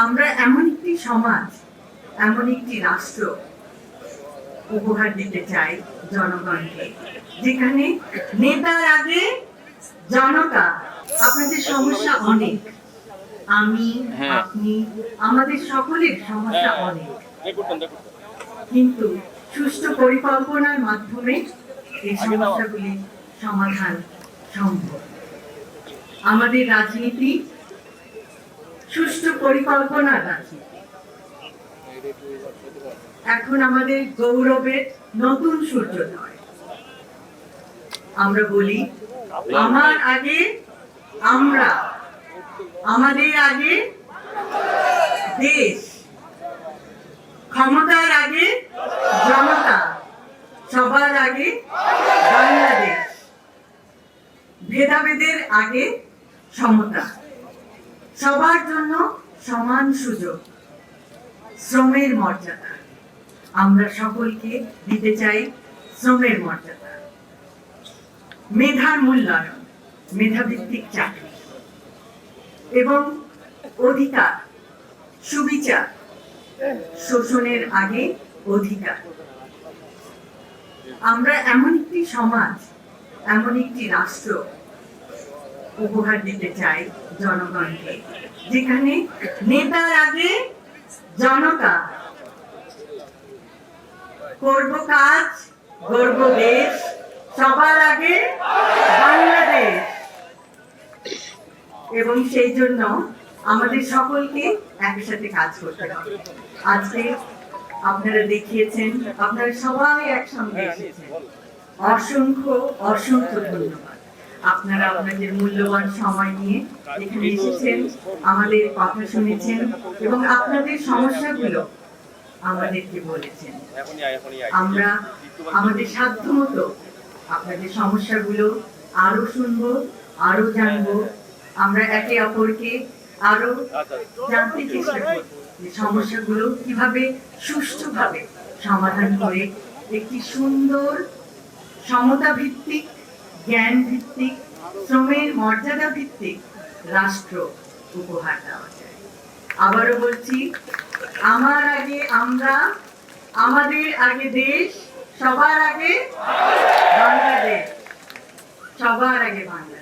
আমরা এমন একটি সমাজ, এমন একটি রাষ্ট্র উপহার দিতে চাই জনগণকে, যেখানে নেতার আগে জনতা। আপনাদের সমস্যা অনেক, আমি আপনি আমাদের সকলের সমস্যা অনেক, কিন্তু সুষ্ঠু পরিকল্পনার মাধ্যমে এই সমস্যাগুলি সমাধান সম্ভব। আমাদের রাজনীতি সুষ্ঠু পরিকল্পনার রাজনীতি। এখন আমাদের গৌরবের নতুন সূর্যোদয়। আমরা বলি আমার আগে আমরা, আমাদের আগে দেশ, ক্ষমতার আগে জনতা, সবার আগে বাংলাদেশ, ভেদাভেদের আগে সমতা, সবার জন্য সমান সুযোগ, শ্রমের মর্যাদা। আমরা সকলকে দিতে চাই শ্রমের মর্যাদা, মেধার মূল্যায়ন, মেধাভিত্তিক চাকরি এবং অধিকার, সুবিচার, শোষণের আগে অধিকার। আমরা এমন একটি সমাজ, এমন একটি রাষ্ট্র উপহার দিতে চাই জনগণকে, যেখানে নেতার আগে জনতা, করব কাজ, গর্ব দেশ, সবার আগে বাংলাদেশ। এবং সেই জন্য আমাদের সকলকে একসাথে কাজ করতে হবে। আজকে আপনারা দেখিয়েছেন, আপনারা সবাই একসঙ্গে এসেছেন। অসংখ্য অসংখ্য ধন্যবাদ। আপনারা আপনাদের মূল্যবান সময় নিয়ে এখানে এসেছেন, আমাদের কথা শুনেছেন এবং আপনাদের সমস্যাগুলো আমাদেরকে বলেছেন। আমরা আমাদের সাধ্যমতো আপনাদের সমস্যাগুলো আরো শুনবো, আরো জানবো। আমরা একে অপরকে আরো জানতে চেষ্টা করব যে সমস্যাগুলো কিভাবে সুষ্ঠুভাবে সমাধান করে একটি সুন্দর সমতা ভিত্তিক, জ্ঞান ভিত্তিক, শ্রমের মর্যাদা ভিত্তিক রাষ্ট্র উপহার দেওয়া যায়। আবারও বলছি, আমার আগে আমরা, আমাদের আগে দেশ, সবার আগে বাংলাদেশ, সবার আগে বাংলাদেশ।